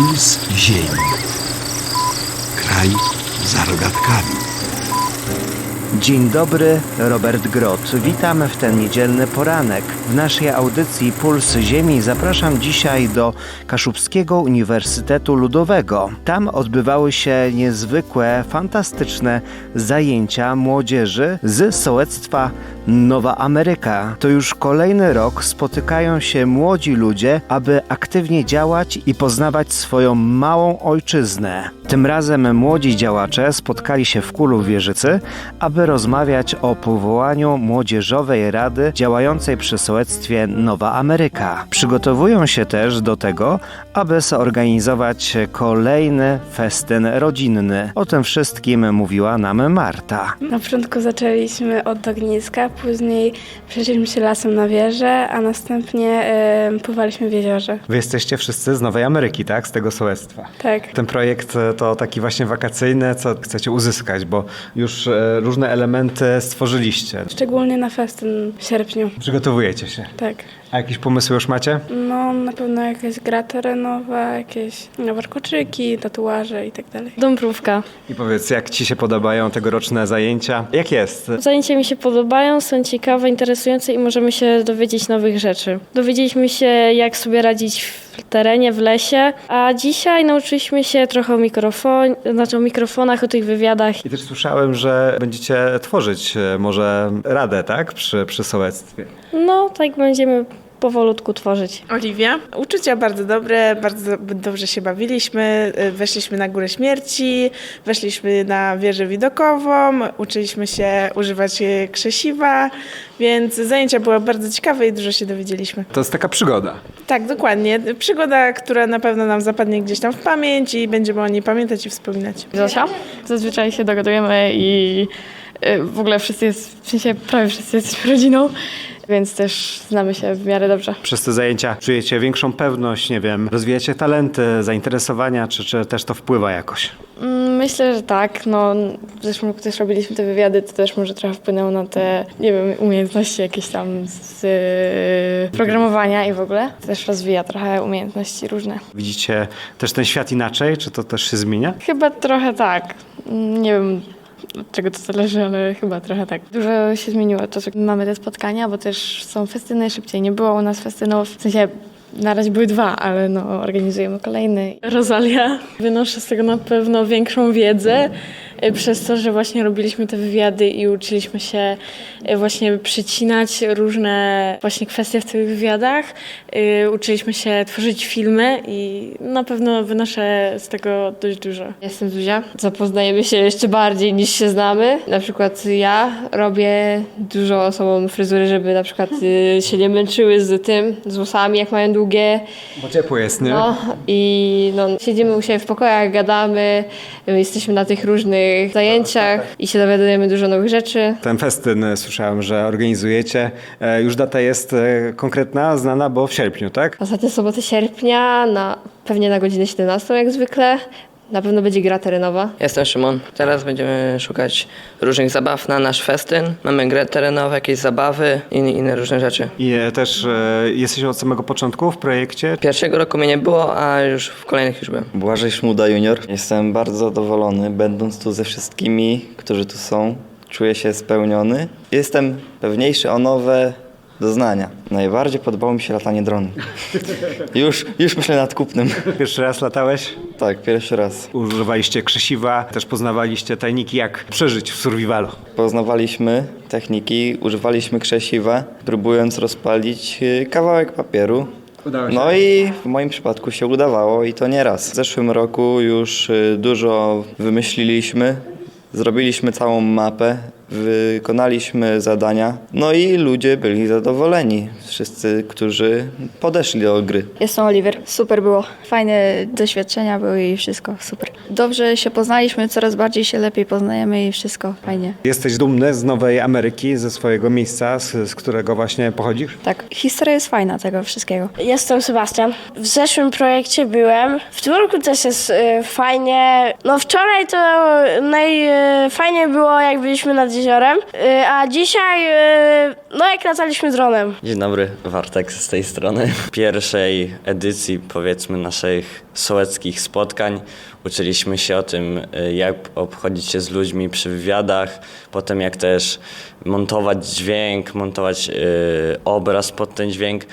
Puls Ziemi. Kraj za rogatkami. Dzień dobry, Robert Grot. Witam w ten niedzielny poranek. W naszej audycji Puls Ziemi zapraszam dzisiaj do Kaszubskiego Uniwersytetu Ludowego. Tam odbywały się niezwykłe, fantastyczne zajęcia młodzieży z sołectwa Nowa Ameryka. To już kolejny rok spotykają się młodzi ludzie, aby aktywnie działać i poznawać swoją małą ojczyznę. Tym razem młodzi działacze spotkali się w Kulu w Wieżycy, aby rozmawiać o powołaniu Młodzieżowej Rady działającej przy sołectwie Nowa Ameryka. Przygotowują się też do tego, aby zorganizować kolejny festyn rodzinny. O tym wszystkim mówiła nam Marta. Na początku zaczęliśmy od ogniska, później przeszliśmy się lasem na wieżę, a następnie pływaliśmy w jeziorze. Wy jesteście wszyscy z Nowej Ameryki, tak? Z tego sołectwa. Tak. Ten projekt to taki właśnie wakacyjny, co chcecie uzyskać, bo już różne elementy stworzyliście. Szczególnie na festyn w sierpniu. Przygotowujecie się. Tak. A jakieś pomysły już macie? No na pewno jakaś gra terenowa, jakieś warkoczyki, tatuaże i tak dalej. Dąbrówka. I powiedz, jak ci się podobają tegoroczne zajęcia? Jak jest? Zajęcia mi się podobają, są ciekawe, interesujące i możemy się dowiedzieć nowych rzeczy. Dowiedzieliśmy się, jak sobie radzić w terenie, w lesie, a dzisiaj nauczyliśmy się trochę o mikrofonach, o tych wywiadach. I też słyszałem, że będziecie tworzyć może radę, tak? Przy sołectwie. No, tak będziemy powolutku tworzyć. Oliwia. Uczucia bardzo dobre, bardzo dobrze się bawiliśmy. Weszliśmy na Górę Śmierci, weszliśmy na wieżę widokową, uczyliśmy się używać krzesiwa, więc zajęcia były bardzo ciekawe i dużo się dowiedzieliśmy. To jest taka przygoda. Tak, dokładnie. Przygoda, która na pewno nam zapadnie gdzieś tam w pamięć i będziemy o niej pamiętać i wspominać. Zosia. Zazwyczaj się dogadujemy i w ogóle prawie wszyscy jesteśmy rodziną, więc też znamy się w miarę dobrze. Przez te zajęcia czujecie większą pewność, nie wiem, rozwijacie talenty, zainteresowania, czy też to wpływa jakoś? Myślę, że tak. No, zresztą jak też robiliśmy te wywiady, to też może trochę wpłynęło na te, nie wiem, umiejętności jakieś tam z programowania i w ogóle. Też rozwija trochę umiejętności różne. Widzicie też ten świat inaczej, czy to też się zmienia? Chyba trochę tak. Nie wiem, od czego to zależy, ale chyba trochę tak. Dużo się zmieniło to, że mamy te spotkania, bo też są festyny szybciej. Nie było u nas festynów, w sensie na razie były 2, ale no organizujemy kolejny. Rosalia. Wynoszę z tego na pewno większą wiedzę przez to, że właśnie robiliśmy te wywiady i uczyliśmy się właśnie przycinać różne właśnie kwestie w tych wywiadach. Uczyliśmy się tworzyć filmy i na pewno wynoszę z tego dość dużo. Jestem Zuzia. Zapoznajemy się jeszcze bardziej niż się znamy. Na przykład ja robię dużo osobom fryzury, żeby na przykład się nie męczyły z włosami, jak mają długie. Bo ciepło jest, nie? No i siedzimy u siebie w pokojach, gadamy, jesteśmy na tych różnych zajęciach i się dowiadujemy dużo nowych rzeczy. Ten festyn słyszałem, że organizujecie. Już data jest konkretna, znana, bo w sierpniu, tak? Ostatnią sobotę sierpnia, pewnie na godzinę 17 jak zwykle. Na pewno będzie gra terenowa. Jestem Szymon. Teraz będziemy szukać różnych zabaw na nasz festyn. Mamy grę terenową, jakieś zabawy i inne różne rzeczy. I też jesteś od samego początku w projekcie? Pierwszego roku mnie nie było, a już w kolejnych już byłem. Błażej Szmuda junior. Jestem bardzo zadowolony, będąc tu ze wszystkimi, którzy tu są. Czuję się spełniony. Jestem pewniejszy o nowe doznania. Najbardziej podobało mi się latanie dronem. Już myślę nad kupnem. Pierwszy raz latałeś? Tak, pierwszy raz. Używaliście krzesiwa, też poznawaliście tajniki, jak przeżyć w survivalu. Poznawaliśmy techniki, używaliśmy krzesiwa, próbując rozpalić kawałek papieru. Udało się. No i w moim przypadku się udawało i to nie raz. W zeszłym roku już dużo wymyśliliśmy, zrobiliśmy całą mapę, wykonaliśmy zadania, no i ludzie byli zadowoleni. Wszyscy, którzy podeszli do gry. Jestem Oliver. Super było. Fajne doświadczenia były i wszystko super. Dobrze się poznaliśmy, coraz bardziej się lepiej poznajemy i wszystko fajnie. Jesteś dumny z Nowej Ameryki, ze swojego miejsca, z którego właśnie pochodzisz? Tak, historia jest fajna tego wszystkiego. Jestem Sebastian. W zeszłym projekcie byłem. W tym roku też jest fajnie. No wczoraj to najfajniej było, jak byliśmy nad jeziorem, a dzisiaj jak lataliśmy dronem. Dzień dobry, Wartek z tej strony. W pierwszej edycji, powiedzmy, naszych sołeckich spotkań. Uczyliśmy się o tym, jak obchodzić się z ludźmi przy wywiadach, potem jak też montować dźwięk, montować obraz pod ten dźwięk.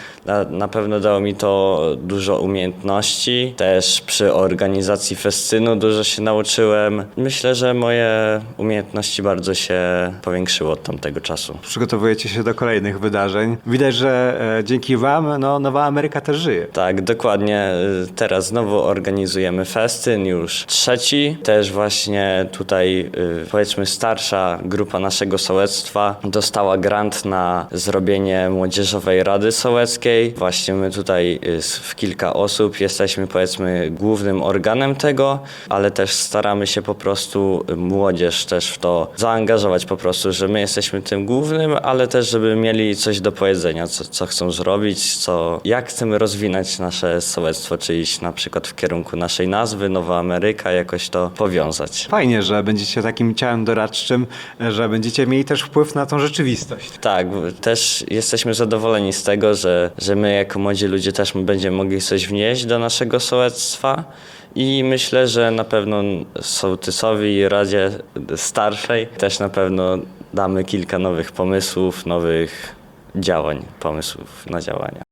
Na pewno dało mi to dużo umiejętności. Też przy organizacji festynu dużo się nauczyłem. Myślę, że moje umiejętności bardzo się powiększyły od tamtego czasu. Przygotowujecie się do kolejnych wydarzeń. Widać, że dzięki Wam Nowa Ameryka też żyje. Tak, dokładnie. Teraz znowu organizujemy festyn, już 3. Też właśnie tutaj, powiedzmy, starsza grupa naszego sołectwa dostała grant na zrobienie Młodzieżowej Rady Sołeckiej. Właśnie my tutaj w kilka osób jesteśmy, powiedzmy, głównym organem tego, ale też staramy się po prostu młodzież też w to zaangażować po prostu, że my jesteśmy tym głównym, ale też żeby mieli coś do powiedzenia, co chcą zrobić, jak chcemy rozwinąć nasze sołectwo, czy iść na przykład w kierunku naszej nazwy, Nowa Ameryka, jakoś to powiązać. Fajnie, że będziecie takim ciałem doradczym, że będziecie mieli też wpływ na tą rzeczywistość. Tak, też jesteśmy zadowoleni z tego, że my jako młodzi ludzie też będziemy mogli coś wnieść do naszego sołectwa i myślę, że na pewno sołtysowi i Radzie Starszej też na pewno damy kilka nowych pomysłów, nowych działań, pomysłów na działania.